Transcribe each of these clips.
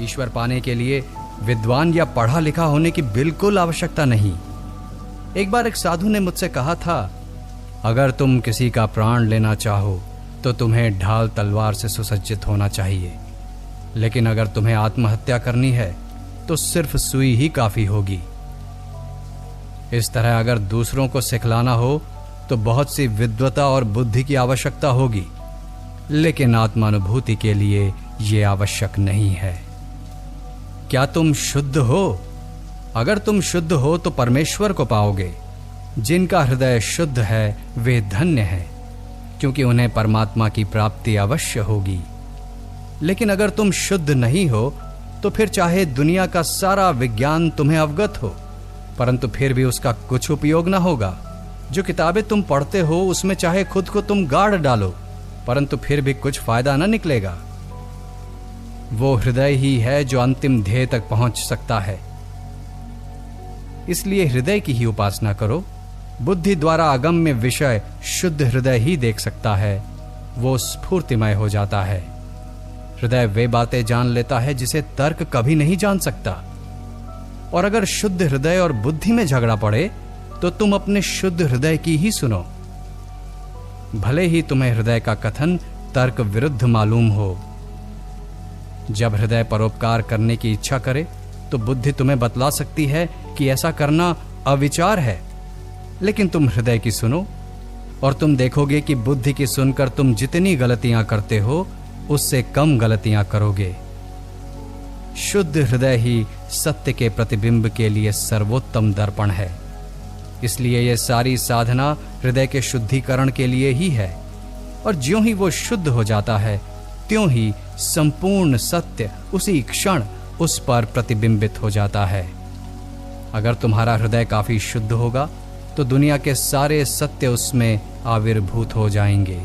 ईश्वर पाने के लिए विद्वान या पढ़ा लिखा होने की बिल्कुल आवश्यकता नहीं। एक बार एक साधु ने मुझसे कहा था, अगर तुम किसी का प्राण लेना चाहो तो तुम्हें ढाल तलवार से सुसज्जित होना चाहिए, लेकिन अगर तुम्हें आत्महत्या करनी है तो सिर्फ सुई ही काफी होगी। इस तरह अगर दूसरों को सिखलाना हो तो बहुत सी विद्वता और बुद्धि की आवश्यकता होगी, लेकिन आत्मानुभूति के लिए यह आवश्यक नहीं है। क्या तुम शुद्ध हो? अगर तुम शुद्ध हो तो परमेश्वर को पाओगे। जिनका हृदय शुद्ध है वे धन्य हैं, क्योंकि उन्हें परमात्मा की प्राप्ति अवश्य होगी। लेकिन अगर तुम शुद्ध नहीं हो तो फिर चाहे दुनिया का सारा विज्ञान तुम्हें अवगत हो, परंतु फिर भी उसका कुछ उपयोग ना होगा। जो किताबें तुम पढ़ते हो उसमें चाहे खुद को तुम गाड़ डालो, परंतु फिर भी कुछ फायदा ना निकलेगा। वो हृदय ही है जो अंतिम ध्येय तक पहुंच सकता है। इसलिए हृदय की ही उपासना करो। बुद्धि द्वारा अगम्य विषय शुद्ध हृदय ही देख सकता है, वो स्फूर्तिमय हो जाता है। हृदय वे बातें जान लेता है जिसे तर्क कभी नहीं जान सकता। और अगर शुद्ध हृदय और बुद्धि में झगड़ा पड़े तो तुम अपने शुद्ध हृदय की ही सुनो, भले ही तुम्हें हृदय का कथन तर्क विरुद्ध मालूम हो। जब हृदय परोपकार करने की इच्छा करे तो बुद्धि तुम्हें बतला सकती है कि ऐसा करना अविचार है, लेकिन तुम हृदय की सुनो और तुम देखोगे कि बुद्धि की सुनकर तुम जितनी गलतियां करते हो उससे कम गलतियां करोगे। शुद्ध हृदय ही सत्य के प्रतिबिंब के लिए सर्वोत्तम दर्पण है। इसलिए यह सारी साधना हृदय के शुद्धिकरण के लिए ही है, और ज्यों ही वो शुद्ध हो जाता है त्यों ही संपूर्ण सत्य उसी क्षण उस पर प्रतिबिंबित हो जाता है। अगर तुम्हारा हृदय काफी शुद्ध होगा तो दुनिया के सारे सत्य उसमें आविर्भूत हो जाएंगे।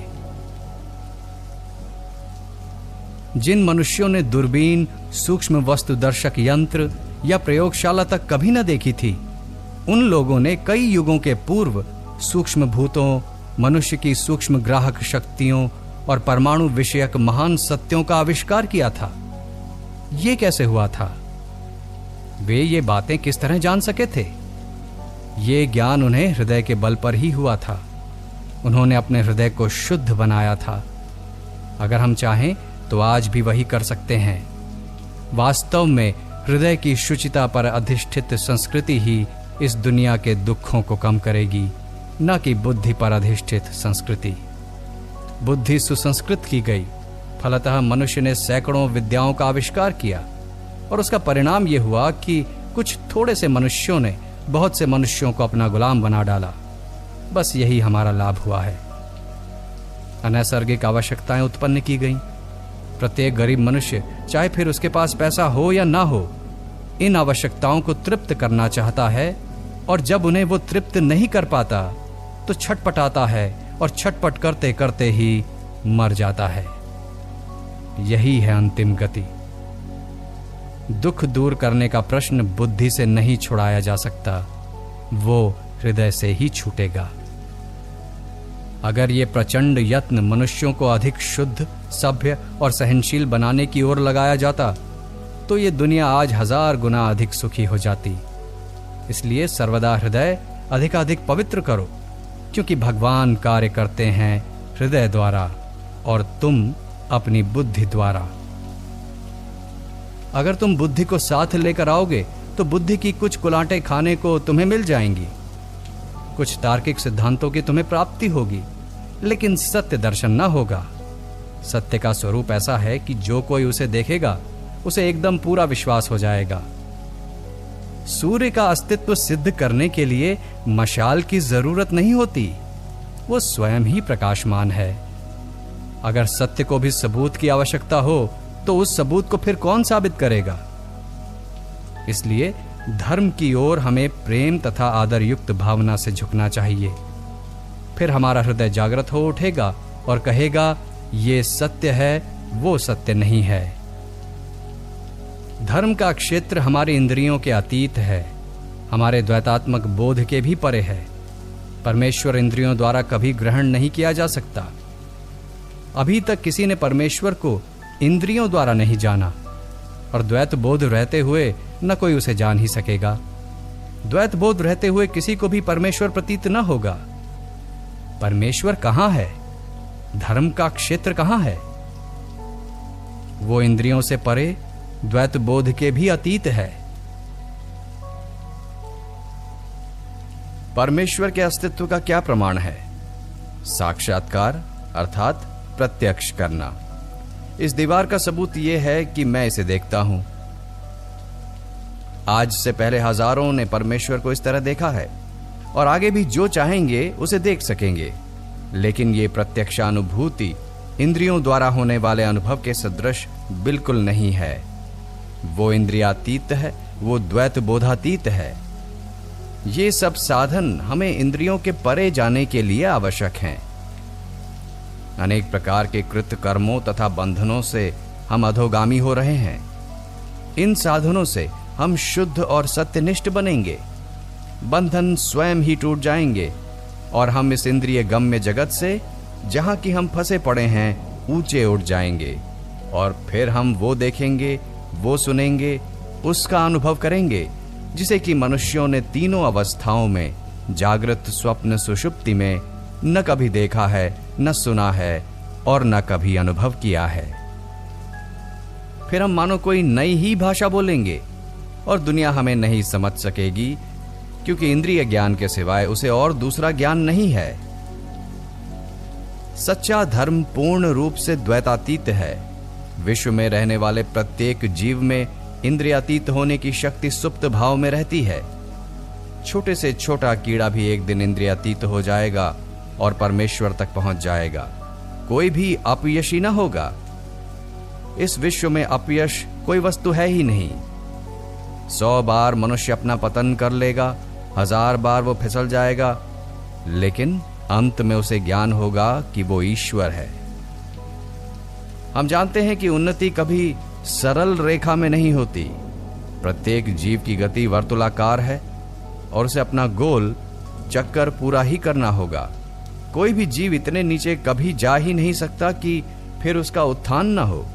जिन मनुष्यों ने दूरबीन, सूक्ष्म वस्तुदर्शक यंत्र या प्रयोगशाला तक कभी न देखी थी, उन लोगों ने कई युगों के पूर्व सूक्ष्म भूतों, मनुष्य की सूक्ष्म ग्राहक शक्तियों और परमाणु विषयक महान सत्यों का आविष्कार किया था। ये कैसे हुआ था? वे ये बातें किस तरह जान सके थे? ये ज्ञान उन्हें हृदय के बल पर ही हुआ था। उन्होंने अपने हृदय को शुद्ध बनाया था। अगर हम चाहें तो आज भी वही कर सकते हैं। वास्तव में हृदय की शुचिता पर अधिष्ठित संस्कृति ही इस दुनिया के दुखों को कम करेगी, न कि बुद्धि पर अधिष्ठित संस्कृति। बुद्धि सुसंस्कृत की गई, फलतः मनुष्य ने सैकड़ों विद्याओं का आविष्कार किया, और उसका परिणाम यह हुआ कि कुछ थोड़े से मनुष्यों ने बहुत से मनुष्यों को अपना गुलाम बना डाला। बस यही हमारा लाभ हुआ है। अनैसर्गिक आवश्यकताएं उत्पन्न की गईं। प्रत्येक गरीब मनुष्य, चाहे फिर उसके पास पैसा हो या ना हो, इन आवश्यकताओं को तृप्त करना चाहता है, और जब उन्हें वो तृप्त नहीं कर पाता तो छटपटाता है, और छटपट करते करते ही मर जाता है। यही है अंतिम गति। दुख दूर करने का प्रश्न बुद्धि से नहीं छुड़ाया जा सकता, वो हृदय से ही छूटेगा। अगर ये प्रचंड यत्न मनुष्यों को अधिक शुद्ध, सभ्य और सहनशील बनाने की ओर लगाया जाता तो ये दुनिया आज 1000 गुना अधिक सुखी हो जाती। इसलिए सर्वदा हृदय अधिकाधिक पवित्र करो, क्योंकि भगवान कार्य करते हैं हृदय द्वारा और तुम अपनी बुद्धि द्वारा। अगर तुम बुद्धि को साथ लेकर आओगे तो बुद्धि की कुछ कुलाटें खाने को तुम्हें मिल जाएंगी, कुछ तार्किक सिद्धांतों की तुम्हें प्राप्ति होगी, लेकिन सत्य दर्शन न होगा। सत्य का स्वरूप ऐसा है कि जो कोई उसे देखेगा उसे एकदम पूरा विश्वास हो जाएगा। सूर्य का अस्तित्व सिद्ध करने के लिए मशाल की जरूरत नहीं होती, वो स्वयं ही प्रकाशमान है। अगर सत्य को भी सबूत की आवश्यकता हो तो उस सबूत को फिर कौन साबित करेगा? इसलिए धर्म की ओर हमें प्रेम तथा आदर युक्त भावना से झुकना चाहिए। फिर हमारा हृदय जागृत हो उठेगा और कहेगा, ये सत्य है, वो सत्य नहीं है। धर्म का क्षेत्र हमारे इंद्रियों के अतीत है, हमारे द्वैतात्मक बोध के भी परे है। परमेश्वर इंद्रियों द्वारा कभी ग्रहण नहीं किया जा सकता। अभी तक किसी ने परमेश्वर को इंद्रियों द्वारा नहीं जाना। और द्वैत बोध रहते हुए न कोई उसे जान ही सकेगा। द्वैत बोध रहते हुए किसी को भी परमेश्वर प्रतीत न होगा। परमेश्वर कहां है? धर्म का क्षेत्र कहां है? वो इंद्रियों से परे, द्वैत बोध के भी अतीत है। परमेश्वर के अस्तित्व का क्या प्रमाण है? साक्षात्कार अर्थात प्रत्यक्ष करना। इस दीवार का सबूत यह है कि मैं इसे देखता हूं। आज से पहले हजारों ने परमेश्वर को इस तरह देखा है और आगे भी जो चाहेंगे उसे देख सकेंगे, लेकिन यह प्रत्यक्षानुभूति इंद्रियों द्वारा होने वाले अनुभव के सदृश बिल्कुल नहीं है। वो इंद्रियातीत है, वो द्वैत बोधातीत है। ये सब साधन हमें इंद्रियों के परे जाने के लिए आवश्यक हैं। अनेक प्रकार के कृत कर्मों तथा बंधनों से हम अधोगामी हो रहे हैं। इन साधनों से हम शुद्ध और सत्यनिष्ठ बनेंगे। बंधन स्वयं ही टूट जाएंगे और हम इस इंद्रिय गम्य जगत से, जहां कि हम फंसे पड़े हैं, ऊंचे उठ जाएंगे और फिर हम वो देखेंगे, वो सुनेंगे, उसका अनुभव करेंगे जिसे कि मनुष्यों ने तीनों अवस्थाओं में, जागृत, स्वप्न, सुषुप्ति में न कभी देखा है, न सुना है और न कभी अनुभव किया है। फिर हम मानो कोई नई ही भाषा बोलेंगे और दुनिया हमें नहीं समझ सकेगी, क्योंकि इंद्रिय ज्ञान के सिवाय उसे और दूसरा ज्ञान नहीं है। सच्चा धर्म पूर्ण रूप से द्वैतातीत है। विश्व में रहने वाले प्रत्येक जीव में इंद्रियातीत होने की शक्ति सुप्त भाव में रहती है। छोटे से छोटा कीड़ा भी एक दिन इंद्रियातीत हो जाएगा और परमेश्वर तक पहुंच जाएगा। कोई भी अपयशी न होगा। इस विश्व में अपयश कोई वस्तु है ही नहीं। 100 बार मनुष्य अपना पतन कर लेगा, 1000 बार वो फिसल जाएगा, लेकिन अंत में उसे ज्ञान होगा कि वो ईश्वर है। हम जानते हैं कि उन्नति कभी सरल रेखा में नहीं होती। प्रत्येक जीव की गति वर्तुलाकार है और उसे अपना गोल चक्कर पूरा ही करना होगा। कोई भी जीव इतने नीचे कभी जा ही नहीं सकता कि फिर उसका उत्थान न हो।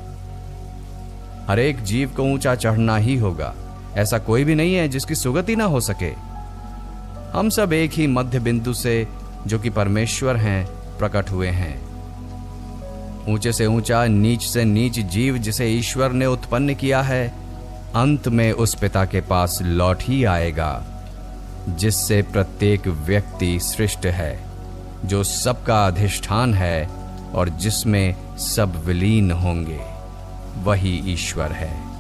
हर एक जीव को ऊंचा चढ़ना ही होगा। ऐसा कोई भी नहीं है जिसकी सुगति ना हो सके। हम सब एक ही मध्य बिंदु से, जो कि परमेश्वर हैं, प्रकट हुए हैं। ऊंचे से ऊंचा, नीच से नीच जीव जिसे ईश्वर ने उत्पन्न किया है, अंत में उस पिता के पास लौट ही आएगा जिससे प्रत्येक व्यक्ति सृष्ट है, जो सबका अधिष्ठान है और जिसमें सब विलीन होंगे। वही ईश्वर है।